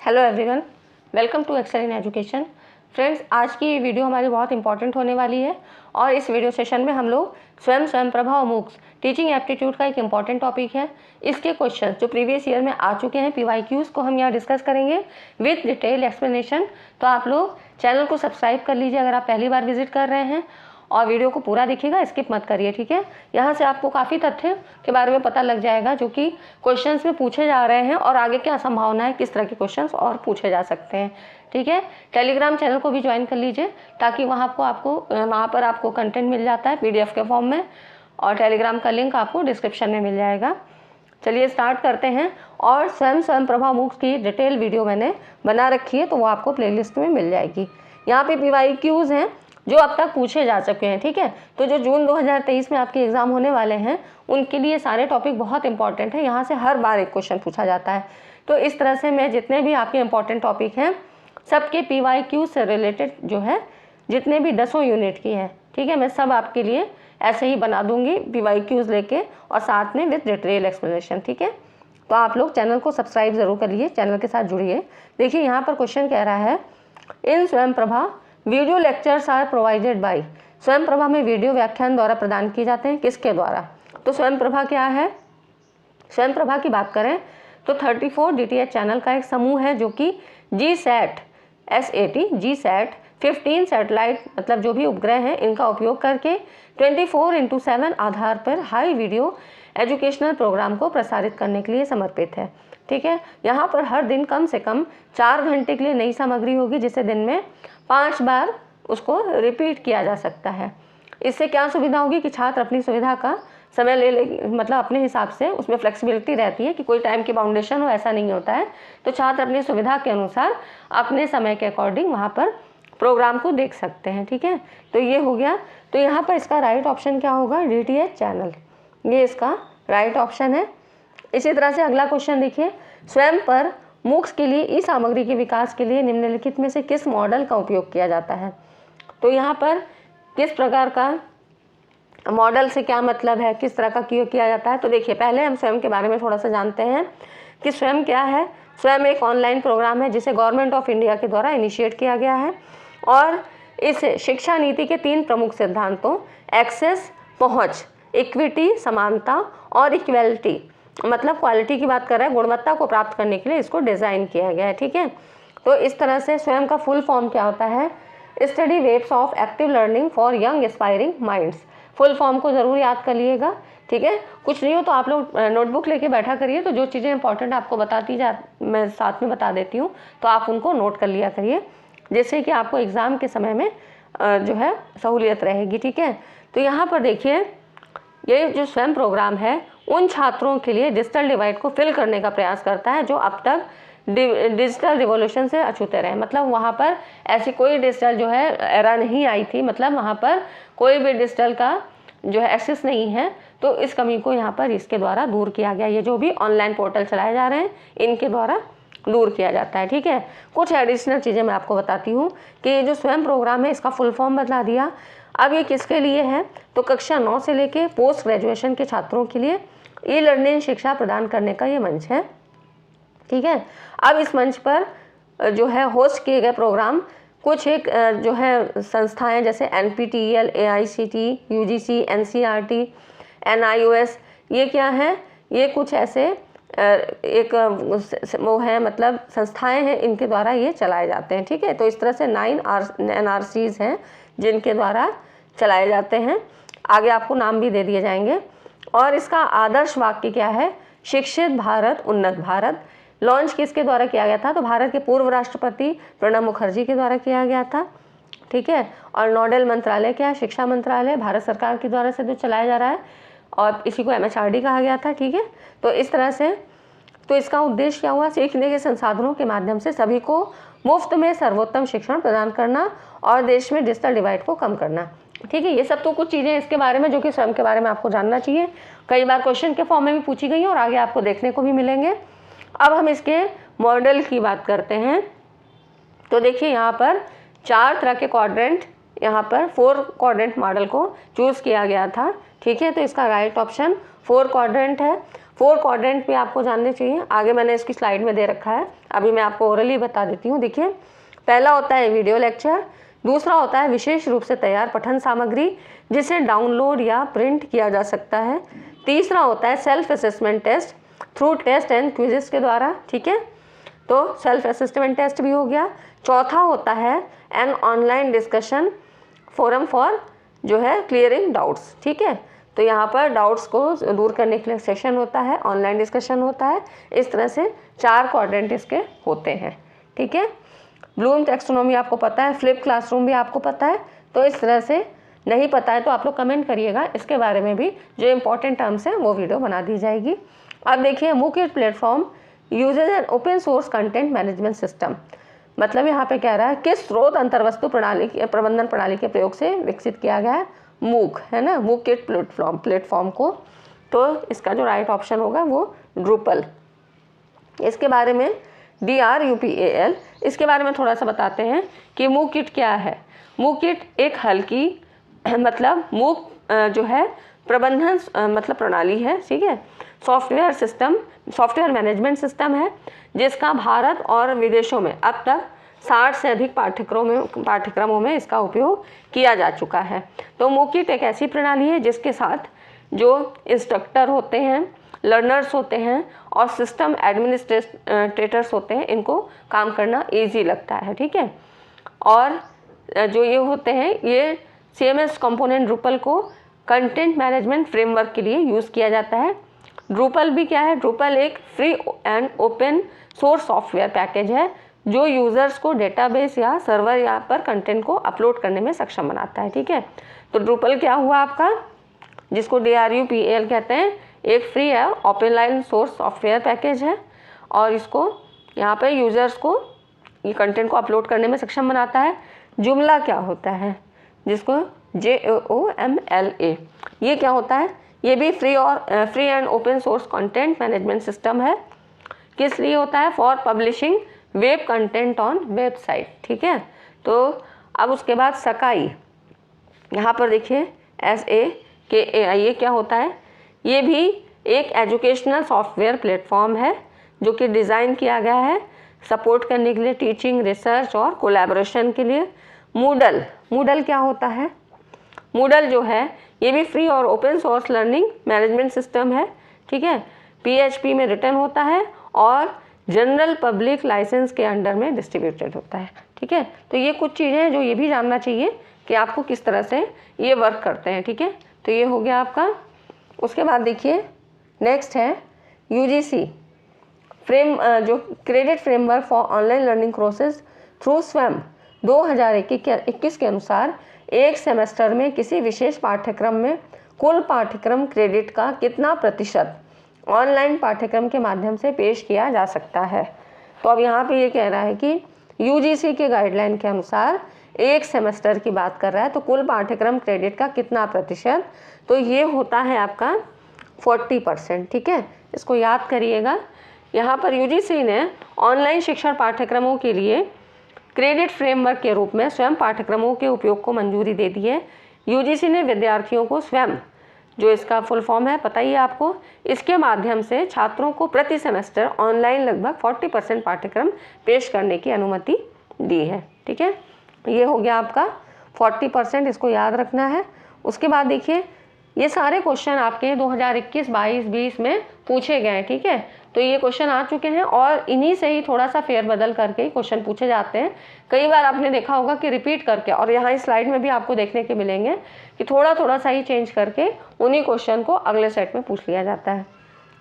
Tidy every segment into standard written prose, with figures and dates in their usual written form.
Hello everyone, welcome to Excel in Education. Friends, आज की video हमारी बहुत इंपॉर्टेंट होने वाली है और इस वीडियो सेशन में हम लोग स्वयं प्रभा और मूक्स टीचिंग एप्टीट्यूड का एक इम्पॉर्टेंट टॉपिक है। इसके क्वेश्चन जो प्रीवियस ईयर में आ चुके हैं PYQs को हम यहाँ डिस्कस करेंगे विथ डिटेल एक्सप्लेनेशन। तो आप लोग चैनल को सब्सक्राइब कर लीजिए अगर आप पहली बार विजिट कर रहे हैं, और वीडियो को पूरा देखिएगा, स्किप मत करिए, ठीक है। यहाँ से आपको काफ़ी तथ्य के बारे में पता लग जाएगा जो कि क्वेश्चंस में पूछे जा रहे हैं और आगे क्या संभावना है, किस तरह के क्वेश्चंस और पूछे जा सकते हैं, ठीक है। टेलीग्राम चैनल को भी ज्वाइन कर लीजिए ताकि वहाँ पर आपको कंटेंट मिल जाता है PDF के फॉर्म में, और टेलीग्राम का लिंक आपको डिस्क्रिप्शन में मिल जाएगा। चलिए स्टार्ट करते हैं। और स्वयं प्रभा मूक्स की डिटेल वीडियो मैंने बना रखी है, तो वो आपको प्लेलिस्ट में मिल जाएगी। यहाँ पे PYQs हैं जो अब तक पूछे जा चुके हैं, ठीक है। तो जो जून 2023 में आपके एग्जाम होने वाले हैं उनके लिए सारे टॉपिक बहुत इंपॉर्टेंट है। यहाँ से हर बार एक क्वेश्चन पूछा जाता है। तो इस तरह से मैं जितने भी आपके इंपॉर्टेंट टॉपिक हैं सबके PYQ से रिलेटेड जो है जितने भी 10 यूनिट की है, ठीक है, मैं सब आपके लिए ऐसे ही बना दूंगी PYQs लेके, और साथ में विद डिटेल एक्सप्लेनेशन, ठीक है। तो आप लोग चैनल को सब्सक्राइब जरूर करिए, चैनल के साथ जुड़िए। देखिए यहाँ पर क्वेश्चन कह रहा है इन Swayam Prabha video lectures are provided by. Swayam Prabha में वीडियो व्याख्यान द्वारा प्रदान किए जाते हैं, किसके द्वारा? तो स्वयं प्रभा क्या है? स्वयं प्रभा की बात करें तो 34 DTH चैनल का एक समूह है जो कि GSAT 15 सैटेलाइट मतलब जो भी उपग्रह हैं इनका उपयोग करके 24/7 आधार पर हाई वीडियो एजुकेशनल प्रोग्राम को प्रसारित करने के लिए समर्पित है, ठीक है। यहाँ पर हर दिन कम से कम 4 घंटे के लिए नई सामग्री होगी जिसे दिन में 5 बार उसको रिपीट किया जा सकता है। इससे क्या सुविधा होगी कि छात्र अपनी सुविधा का समय ले मतलब अपने हिसाब से उसमें फ्लेक्सिबिलिटी रहती है कि कोई टाइम की बाउंडेशन हो, ऐसा नहीं होता है। तो छात्र अपनी सुविधा के अनुसार अपने समय के अकॉर्डिंग वहाँ पर प्रोग्राम को देख सकते हैं, ठीक है। तो ये हो गया। तो यहाँ पर इसका राइट ऑप्शन क्या होगा? DTH चैनल, ये इसका राइट ऑप्शन है। इसी तरह से अगला क्वेश्चन देखिए, स्वयं पर मूक्स के लिए ई सामग्री के विकास के लिए निम्नलिखित में से किस मॉडल का उपयोग किया जाता है? तो यहाँ पर किस प्रकार का मॉडल से क्या मतलब है, किस तरह का उपयोग किया जाता है? तो देखिए पहले हम स्वयं के बारे में थोड़ा सा जानते हैं कि स्वयं क्या है। स्वयं एक ऑनलाइन प्रोग्राम है जिसे गवर्नमेंट ऑफ इंडिया के द्वारा इनिशिएट किया गया है, और इस शिक्षा नीति के 3 प्रमुख सिद्धांतों एक्सेस पहुँच, इक्विटी समानता और इक्वेलिटी मतलब क्वालिटी की बात कर रहा है, गुणवत्ता को प्राप्त करने के लिए इसको डिज़ाइन किया गया है, ठीक है। तो इस तरह से स्वयं का फुल फॉर्म क्या होता है? Study waves of active learning for young aspiring minds. Full form को ज़रूर याद कर लिएगा, ठीक है। कुछ नहीं हो तो आप लोग नोटबुक लेके बैठा करिए, तो जो चीज़ें इंपॉर्टेंट आपको मैं साथ में बता देती हूँ, तो आप उनको नोट कर लिया करिए, जिससे कि आपको एग्ज़ाम के समय में जो है सहूलियत रहेगी, ठीक है। तो यहाँ पर देखिए ये जो स्वयं प्रोग्राम है उन छात्रों के लिए डिजिटल डिवाइड को फिल करने का प्रयास करता है जो अब तक डिजिटल रिवॉल्यूशन से अछूते रहे। मतलब वहाँ पर ऐसी कोई डिजिटल जो है एरा नहीं आई थी, मतलब वहाँ पर कोई भी डिजिटल का जो है एक्सेस नहीं है। तो इस कमी को यहाँ पर इसके द्वारा दूर किया गया। ये जो भी ऑनलाइन पोर्टल चलाए जा रहे हैं इनके द्वारा दूर किया जाता है, ठीक है। कुछ एडिशनल चीज़ें मैं आपको बताती हूँ कि ये जो स्वयं प्रोग्राम है इसका फुल फॉर्म बता दिया। अब ये किसके लिए है? तो कक्षा 9 से लेके पोस्ट ग्रेजुएशन के छात्रों के लिए ई लर्निंग शिक्षा प्रदान करने का ये मंच है, ठीक है। अब इस मंच पर जो है होस्ट किए गए प्रोग्राम कुछ एक जो है संस्थाएं जैसे NPTEL, AICTE, UGC, NCERT, NIOS, ये क्या है? ये कुछ ऐसे एक वो है मतलब संस्थाएं हैं, इनके द्वारा ये चलाए जाते हैं, ठीक है। तो इस तरह से 9 NRCs हैं जिनके द्वारा चलाए जाते हैं। आगे आपको नाम भी दे दिए जाएंगे। और इसका आदर्श वाक्य क्या है? शिक्षित भारत उन्नत भारत। लॉन्च किसके द्वारा किया गया था? तो भारत के पूर्व राष्ट्रपति प्रणब मुखर्जी के द्वारा किया गया था, ठीक है। और नोडल मंत्रालय क्या है? शिक्षा मंत्रालय भारत सरकार के द्वारा से जो चलाया जा रहा है, और इसी को MHRD कहा गया था, ठीक है। तो इस तरह से तो इसका उद्देश्य क्या हुआ? सीखने के संसाधनों के माध्यम से सभी को मुफ्त में सर्वोत्तम शिक्षण प्रदान करना और देश में डिजिटल डिवाइड को कम करना, ठीक है। ये सब तो कुछ चीज़ें इसके बारे में जो कि स्वयं के बारे में आपको जानना चाहिए। कई बार क्वेश्चन के फॉर्म में भी पूछी गई हैं और आगे आपको देखने को भी मिलेंगे। अब हम इसके मॉडल की बात करते हैं। तो देखिए यहाँ पर 4 तरह के क्वाड्रेंट, यहाँ पर 4 क्वाड्रेंट मॉडल को चूज़ किया गया था, ठीक है। तो इसका राइट ऑप्शन 4 क्वाड्रेंट है। 4 क्वाड्रेंट भी आपको जानने चाहिए, आगे मैंने इसकी स्लाइड में दे रखा है, अभी मैं आपको ओरली बता देती हूँ। देखिए, पहला होता है वीडियो लेक्चर, दूसरा होता है विशेष रूप से तैयार पठन सामग्री जिसे डाउनलोड या प्रिंट किया जा सकता है। तीसरा होता है self assessment test through test and quizzes के द्वारा, ठीक है, तो सेल्फ असेसमेंट टेस्ट भी हो गया। चौथा होता है an online discussion forum for जो है क्लियरिंग डाउट्स, ठीक है, तो यहाँ पर डाउट्स को दूर करने के लिए सेशन होता है, ऑनलाइन डिस्कशन होता है। इस तरह से 4 क्वाड्रेंट इसके होते हैं, ठीक है। ब्लूम टैक्सोनॉमी आपको पता है, फ्लिप क्लासरूम भी आपको पता है, तो इस तरह से नहीं पता है तो आप लोग कमेंट करिएगा, इसके बारे में भी जो इम्पोर्टेंट टर्म्स हैं वो वीडियो बना दी जाएगी। अब देखिए, MOOC platform uses an open source content management system, मतलब यहाँ पे कह रहा है किस स्रोत अंतर्वस्तु प्रणाली प्रबंधन प्रणाली के प्रयोग से विकसित किया गया है, मूक है ना, मूक किट प्लेटफॉर्म को, तो इसका जो राइट ऑप्शन होगा वो ड्रूपल। इसके बारे में DRUPAL, इसके बारे में थोड़ा सा बताते हैं कि मूक किट क्या है। मूक किट एक हल्की मतलब मूक जो है प्रबंधन मतलब प्रणाली है, ठीक है, सॉफ्टवेयर मैनेजमेंट सिस्टम है जिसका भारत और विदेशों में अब तक 60 से अधिक पाठ्यक्रमों में इसका उपयोग किया जा चुका है। तो मूक किट एक ऐसी प्रणाली है जिसके साथ जो इंस्ट्रक्टर होते हैं, लर्नर्स होते हैं और सिस्टम एडमिनिस्ट्रेटर्स होते हैं, इनको काम करना ईजी लगता है, ठीक है। और जो ये होते हैं ये CMS कंपोनेंट ड्रूपल को कंटेंट मैनेजमेंट फ्रेमवर्क के लिए यूज़ किया जाता है। ड्रूपल भी क्या है, ड्रूपल एक free and open source software package है जो यूज़र्स को डेटाबेस या सर्वर या पर कंटेंट को अपलोड करने में सक्षम बनाता है, ठीक है। तो ड्रूपल क्या हुआ आपका, जिसको DRUPAL कहते हैं, एक फ्री और open line source software package है और इसको यहाँ पे यूज़र्स को ये कंटेंट को अपलोड करने में सक्षम बनाता है। जुमला क्या होता है, जिसको JOMLA, ये क्या होता है, ये भी free and open source content management system है। किस लिए होता है, for publishing web content on website, ठीक है। तो अब उसके बाद सकाई, यहाँ पर देखिए SAKAI, ये क्या होता है, ये भी एक एजुकेशनल सॉफ्टवेयर प्लेटफॉर्म है जो कि डिज़ाइन किया गया है सपोर्ट करने के लिए टीचिंग, रिसर्च और कोलैबोरेशन के लिए। मूडल क्या होता है, मूडल जो है ये भी फ्री और open source learning management system है, ठीक है, PHP में रिटर्न होता है और जनरल पब्लिक लाइसेंस के अंडर में डिस्ट्रीब्यूटेड होता है, ठीक है। तो ये कुछ चीज़ें हैं जो ये भी जानना चाहिए कि आपको किस तरह से ये वर्क करते हैं, ठीक है। तो ये हो गया आपका। उसके बाद देखिए नेक्स्ट है UGC जो credit framework for online learning courses through स्वयं 2021 के अनुसार एक सेमेस्टर में किसी विशेष पाठ्यक्रम में कुल पाठ्यक्रम क्रेडिट का कितना प्रतिशत ऑनलाइन पाठ्यक्रम के माध्यम से पेश किया जा सकता है। तो अब यहाँ पे ये कह रहा है कि UGC के गाइडलाइन के अनुसार एक सेमेस्टर की बात कर रहा है, तो कुल पाठ्यक्रम क्रेडिट का कितना प्रतिशत, तो ये होता है आपका 40%, ठीक है, इसको याद करिएगा। यहाँ पर UGC ने ऑनलाइन शिक्षण पाठ्यक्रमों के लिए क्रेडिट फ्रेमवर्क के रूप में स्वयं पाठ्यक्रमों के उपयोग को मंजूरी दे दी है। UGC ने विद्यार्थियों को स्वयं, जो इसका फुल फॉर्म है पता ही है आपको, इसके माध्यम से छात्रों को प्रति सेमेस्टर ऑनलाइन लगभग 40% पाठ्यक्रम पेश करने की अनुमति दी है, ठीक है। ये हो गया आपका 40%, इसको याद रखना है। उसके बाद देखिए ये सारे क्वेश्चन आपके 2021, 22, 20 में पूछे गए हैं, ठीक है। तो ये क्वेश्चन आ चुके हैं और इन्हीं से ही थोड़ा सा फेरबदल करके क्वेश्चन पूछे जाते हैं। कई बार आपने देखा होगा कि रिपीट करके, और यहाँ इस स्लाइड में भी आपको देखने के मिलेंगे कि थोड़ा सा ही चेंज करके उन्हीं क्वेश्चन को अगले सेट में पूछ लिया जाता है।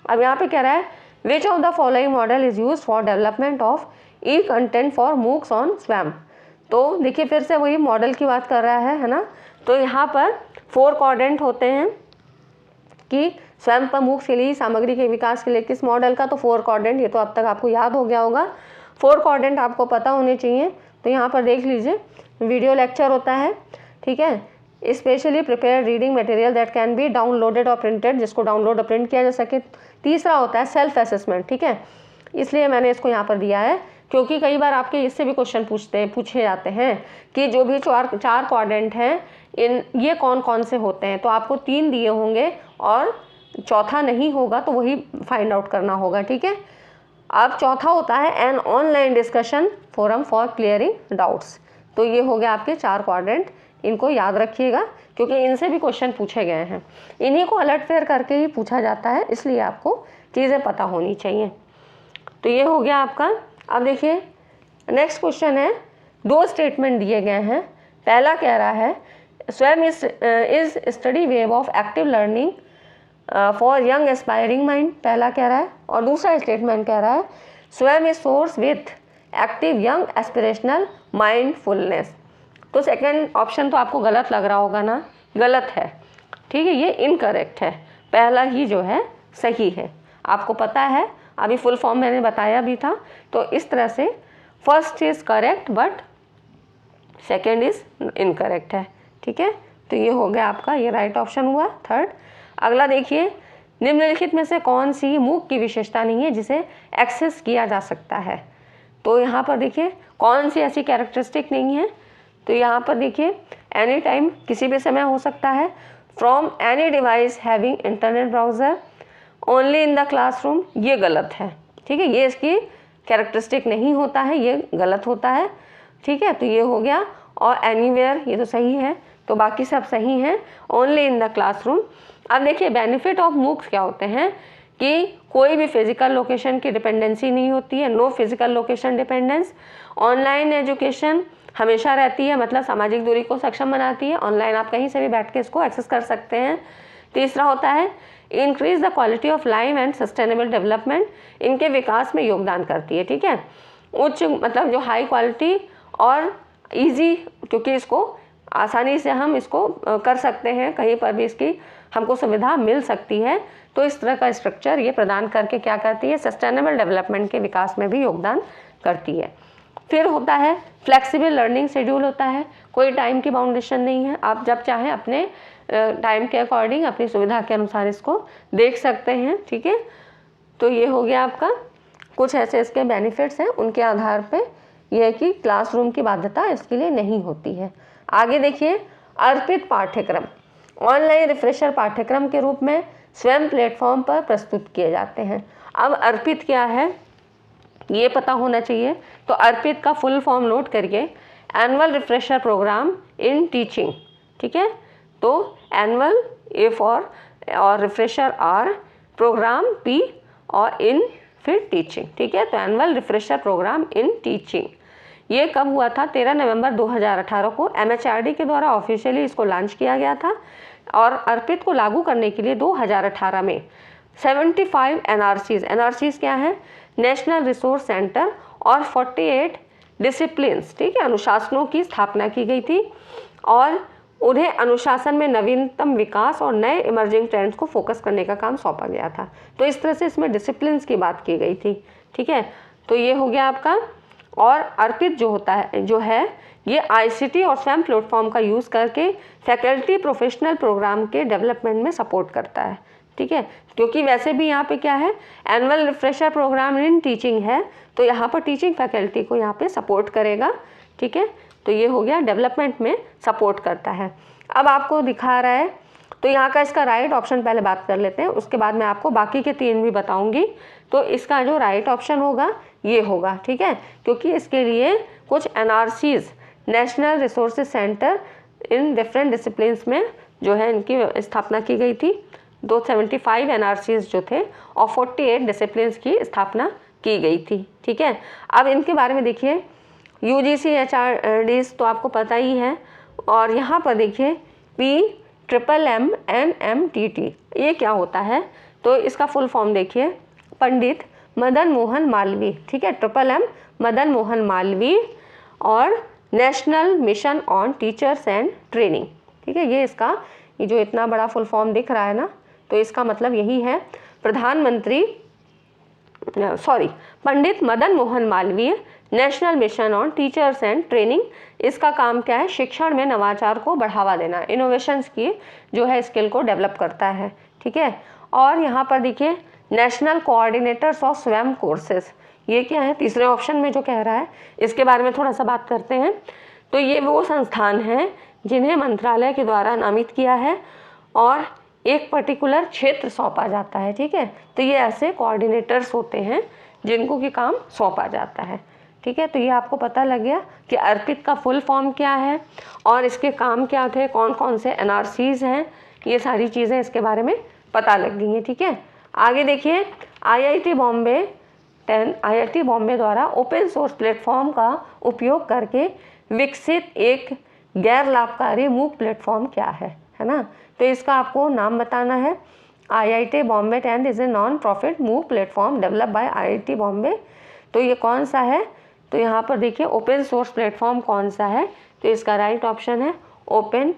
अब यहाँ पे कह रहा है which of the following model is use for development of E content for MOOCs on स्वयं। तो देखिए फिर से वही मॉडल की बात कर रहा है ना। तो यहाँ पर 4 क्वाड्रेंट होते हैं कि स्वयं पर मूक्स के लिए सामग्री के विकास के लिए किस मॉडल का, तो 4 क्वाड्रेंट, ये तो अब तक आपको याद हो गया होगा। 4 क्वाड्रेंट आपको पता होने चाहिए। तो यहाँ पर देख लीजिए वीडियो लेक्चर होता है, ठीक है, specially prepare reading material that can be downloaded और प्रिंटेड, जिसको डाउनलोड और प्रिंट किया जा सके। तीसरा होता है सेल्फ असेसमेंट, ठीक है, इसलिए मैंने इसको यहाँ पर दिया है क्योंकि कई बार आपके इससे भी क्वेश्चन पूछे जाते हैं कि जो भी 4 क्वाड्रेंट हैं ये कौन कौन से होते हैं। तो आपको 3 दिए होंगे और चौथा नहीं होगा, तो वही फाइंड आउट करना होगा, ठीक है। अब चौथा होता है an online discussion forum for clearing doubts. तो ये हो गया आपके 4 क्वाड्रेंट, इनको याद रखिएगा क्योंकि इनसे भी क्वेश्चन पूछे गए हैं। इन्हीं को अलर्ट फेयर करके ही पूछा जाता है, इसलिए आपको चीज़ें पता होनी चाहिए। तो ये हो गया आपका। अब देखिए नेक्स्ट क्वेश्चन है, 2 स्टेटमेंट दिए गए हैं। पहला कह रहा है स्वयं is study wave of active learning for young aspiring mind, पहला कह रहा है। और दूसरा स्टेटमेंट कह रहा है स्वयं is source with active young aspirational mindfulness. तो सेकंड ऑप्शन तो आपको गलत लग रहा होगा ना, गलत है, ठीक है, ये इनकरेक्ट है। पहला ही जो है सही है, आपको पता है, अभी फुल फॉर्म मैंने बताया भी था। तो इस तरह से first is correct but second is incorrect है, ठीक है। तो ये हो गया आपका, ये राइट ऑप्शन हुआ थर्ड। अगला देखिए, निम्नलिखित में से कौन सी मूक की विशेषता नहीं है जिसे एक्सेस किया जा सकता है। तो यहाँ पर देखिए कौन सी ऐसी कैरेक्टरिस्टिक नहीं है। तो यहाँ पर देखिए एनी टाइम, किसी भी समय हो सकता है, from any device having internet browser, only in the classroom, ये गलत है, ठीक है, ये इसकी कैरेक्टरिस्टिक नहीं होता है, ये गलत होता है, ठीक है। तो ये हो गया। और एनीवेयर, ये तो सही है, तो बाकी सब सही हैं। Only in the classroom. अब देखिए बेनिफिट ऑफ मूक्स क्या होते हैं कि कोई भी फिजिकल लोकेशन की डिपेंडेंसी नहीं होती है, no physical location dependence. Online education हमेशा रहती है, मतलब सामाजिक दूरी को सक्षम बनाती है, ऑनलाइन आप कहीं से भी बैठ के इसको एक्सेस कर सकते हैं। तीसरा होता है increase the quality of life and sustainable development, इनके विकास में योगदान करती है, ठीक है। उच्च मतलब जो हाई क्वालिटी और इजी, क्योंकि इसको आसानी से हम इसको कर सकते हैं, कहीं पर भी इसकी हमको सुविधा मिल सकती है। तो इस तरह का स्ट्रक्चर ये प्रदान करके क्या करती है, सस्टेनेबल डेवलपमेंट के विकास में भी योगदान करती है। फिर होता है फ्लेक्सिबल लर्निंग शेड्यूल होता है, कोई टाइम की बाउंडेशन नहीं है, आप जब चाहें अपने टाइम के अकॉर्डिंग अपनी सुविधा के अनुसार इसको देख सकते हैं, ठीक है। तो ये हो गया आपका, कुछ ऐसे इसके बेनिफिट्स हैं, उनके आधार पे यह है कि क्लासरूम की बाध्यता इसके लिए नहीं होती है। आगे देखिए, अर्पित पाठ्यक्रम ऑनलाइन रिफ्रेशर पाठ्यक्रम के रूप में स्वयं प्लेटफॉर्म पर प्रस्तुत किए जाते हैं। अब अर्पित क्या है ये पता होना चाहिए। तो अर्पित का फुल फॉर्म नोट करिए, annual refresher programme in teaching, ठीक है। तो एनुअल ए फॉर और रिफ्रेशर आर, प्रोग्राम पी और इन फिर टीचिंग, ठीक है। तो annual refresher programme in teaching ये कब हुआ था, 13 नवंबर 2018 को MHRD के द्वारा ऑफिशियली इसको लॉन्च किया गया था। और अर्पित को लागू करने के लिए 2018 में 75 NRCs क्या है, नेशनल रिसोर्स सेंटर और 48 डिसिप्लिन्स, ठीक है, अनुशासनों की स्थापना की गई थी। और उन्हें अनुशासन में नवीनतम विकास और नए इमर्जिंग ट्रेंड्स को फोकस करने का काम सौंपा गया था। तो इस तरह से इसमें डिसिप्लिन्स की बात की गई थी, ठीक है। तो ये हो गया आपका। और अर्पित जो है ये ICT और स्वयं प्लेटफॉर्म का यूज़ करके फैकल्टी प्रोफेशनल प्रोग्राम के डेवलपमेंट में सपोर्ट करता है, ठीक है। क्योंकि वैसे भी यहाँ पे क्या है, annual refresher programme in teaching है, तो यहाँ पर टीचिंग फैकल्टी को यहाँ पे सपोर्ट करेगा, ठीक है। तो ये हो गया, डेवलपमेंट में सपोर्ट करता है। अब आपको दिखा रहा है, तो यहाँ का इसका राइट ऑप्शन पहले बात कर लेते हैं, उसके बाद मैं आपको बाकी के 3 भी बताऊँगी। तो इसका जो राइट ऑप्शन होगा ये होगा, ठीक है, क्योंकि इसके लिए कुछ NRCs national resources centre in different disciplines में जो है इनकी स्थापना की गई थी। 275 NRCs जो थे और 48 डिसिप्लिन्स की स्थापना की गई थी, ठीक है। अब इनके बारे में देखिए, UGC HRDs तो आपको पता ही है। और यहाँ पर देखिए PMMNMTT ये क्या होता है, तो इसका फुल फॉर्म देखिए, पंडित मदन मोहन मालवीय, ठीक है, MMM मदन मोहन मालवीय और national mission on teachers and training, ठीक है। ये इसका ये जो इतना बड़ा फुल फॉर्म दिख रहा है ना, तो इसका मतलब यही है, Pandit Madan Mohan Malaviya national mission on teachers and training. इसका काम क्या है, शिक्षण में नवाचार को बढ़ावा देना, इनोवेशंस की जो है स्किल को डेवलप करता है, ठीक है। और यहाँ पर देखिए नेशनल कोऑर्डिनेटर्स ऑफ स्वयं कोर्सेज, ये क्या है, तीसरे ऑप्शन में जो कह रहा है, इसके बारे में थोड़ा सा बात करते हैं। तो ये वो संस्थान हैं जिन्हें मंत्रालय के द्वारा नामित किया है और एक पर्टिकुलर क्षेत्र सौंपा जाता है, ठीक है। तो ये ऐसे कोऑर्डिनेटर्स होते हैं जिनको कि काम सौंपा जाता है। ठीक है, तो ये आपको पता लग गया कि अर्पित का फुल फॉर्म क्या है और इसके काम क्या थे, कौन कौन से एनआरसीज हैं, ये सारी चीज़ें इसके बारे में पता लग गई हैं। ठीक है, आगे देखिए, आईआईटी बॉम्बे द्वारा ओपन सोर्स प्लेटफॉर्म का उपयोग करके विकसित एक गैर लाभकारी मूक प्लेटफॉर्म क्या है ना। तो इसका आपको नाम बताना है। IIT Bombay 10 is a non profit MOOC platform develop by IIT Bombay. तो ये कौन सा है, तो यहाँ पर देखिए ओपन सोर्स प्लेटफॉर्म कौन सा है, तो इसका राइट ऑप्शन है ओपन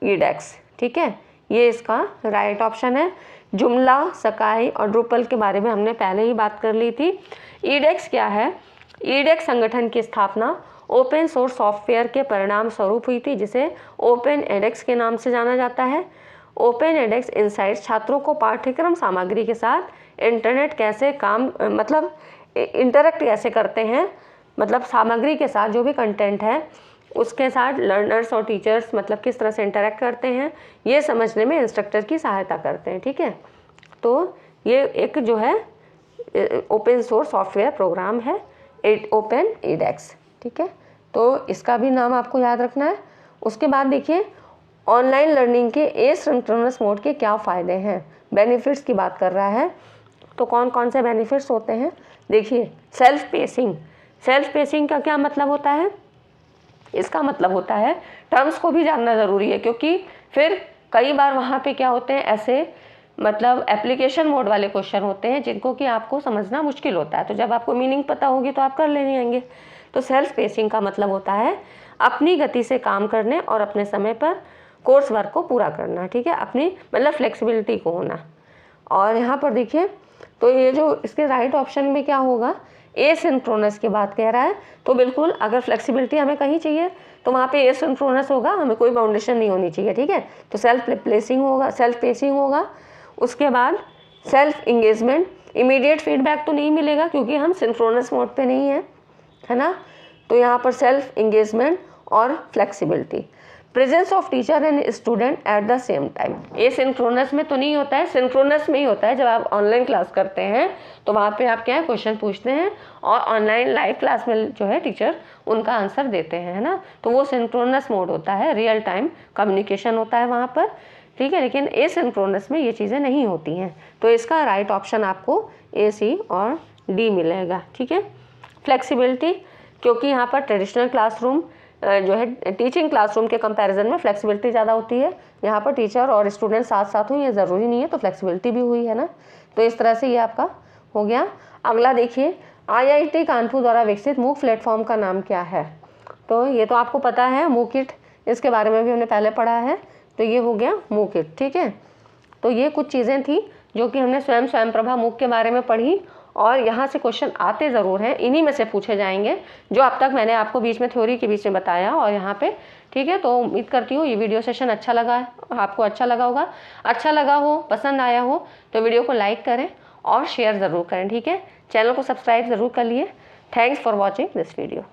एडेक्स। ठीक है, ये इसका राइट ऑप्शन है। जुमला, सकाई और ड्रूपल के बारे में हमने पहले ही बात कर ली थी। एडेक्स क्या है, एडेक्स संगठन की स्थापना ओपन सोर्स सॉफ्टवेयर के परिणाम स्वरूप हुई थी, जिसे ओपन एडेक्स के नाम से जाना जाता है। ओपन एडेक्स इनसाइट्स छात्रों को पाठ्यक्रम सामग्री के साथ इंटरनेट कैसे काम मतलब इंटरेक्ट कैसे करते हैं, मतलब सामग्री के साथ जो भी कंटेंट है उसके साथ लर्नर्स और टीचर्स मतलब किस तरह से इंटरेक्ट करते हैं, ये समझने में इंस्ट्रक्टर की सहायता करते हैं। ठीक है, तो ये एक जो है ओपन सोर्स सॉफ्टवेयर प्रोग्राम है ओपन एडेक्स। ठीक है, तो इसका भी नाम आपको याद रखना है। उसके बाद देखिए, ऑनलाइन लर्निंग के एसिंक्रोनस मोड के क्या फ़ायदे हैं, बेनिफिट्स की बात कर रहा है। तो कौन कौन से बेनिफिट्स होते हैं, देखिए, सेल्फ पेसिंग का क्या मतलब होता है, इसका मतलब होता है, टर्म्स को भी जानना ज़रूरी है, क्योंकि फिर कई बार वहाँ पे क्या होते हैं ऐसे मतलब एप्लीकेशन मोड वाले क्वेश्चन होते हैं जिनको कि आपको समझना मुश्किल होता है। तो जब आपको मीनिंग पता होगी तो आप कर लेने आएंगे। तो सेल्फ पेसिंग का मतलब होता है अपनी गति से काम करने और अपने समय पर कोर्स वर्क को पूरा करना। ठीक है, अपनी मतलब फ्लेक्सिबिलिटी को होना। और यहाँ पर देखिए, तो ये जो इसके राइट ऑप्शन में क्या होगा, एसिंक्रोनस की बात कह रहा है। तो बिल्कुल अगर फ्लेक्सिबिलिटी हमें कहीं चाहिए तो वहाँ पे एसिंक्रोनस होगा, हमें कोई बाउंडेशन नहीं होनी चाहिए। ठीक है, तो सेल्फ पेसिंग होगा। उसके बाद सेल्फ इंगेजमेंट, इमीडिएट फीडबैक तो नहीं मिलेगा क्योंकि हम सिंक्रोनस मोड पे नहीं है ना। तो यहाँ पर सेल्फ इंगेजमेंट और flexibility. Presence of teacher and student at the same time, ये सिंक्रोनस में तो नहीं होता है, सिंक्रोनस में ही होता है। जब आप ऑनलाइन क्लास करते हैं तो वहाँ पे आप क्या है क्वेश्चन पूछते हैं और ऑनलाइन लाइव क्लास में जो है टीचर उनका आंसर देते हैं, है ना। तो वो सिंक्रोनस मोड होता है, रियल टाइम कम्युनिकेशन होता है वहाँ पर। ठीक है, लेकिन एसिंक्रोनस में ये चीज़ें नहीं होती हैं। तो इसका राइट ऑप्शन आपको A, C और D मिलेगा। ठीक है, फ्लेक्सिबिलिटी, क्योंकि यहाँ पर ट्रेडिशनल क्लासरूम जो है टीचिंग क्लासरूम के कंपैरिजन में फ्लेक्सिबिलिटी ज़्यादा होती है। यहाँ पर टीचर और स्टूडेंट साथ साथ हुई, ये ज़रूरी नहीं है, तो फ्लेक्सिबिलिटी भी हुई है ना। तो इस तरह से ये आपका हो गया। अगला देखिए, IIT कानपुर द्वारा विकसित मूक प्लेटफॉर्म का नाम क्या है। तो ये तो आपको पता है, मूकिट, इसके बारे में भी हमने पहले पढ़ा है। तो ये हो गया मूकिट। ठीक है, तो ये कुछ चीज़ें थी जो कि हमने स्वयं प्रभा मूक के बारे में पढ़ी, और यहाँ से क्वेश्चन आते ज़रूर हैं, इन्हीं में से पूछे जाएंगे जो अब तक मैंने आपको बीच में थ्योरी के बीच में बताया और यहाँ पे। ठीक है, तो उम्मीद करती हूँ ये वीडियो सेशन अच्छा लगा है, आपको अच्छा लगा होगा। अच्छा लगा हो, पसंद आया हो तो वीडियो को लाइक करें और शेयर ज़रूर करें। ठीक है, चैनल को सब्सक्राइब ज़रूर कर लिए। Thanks for watching this video.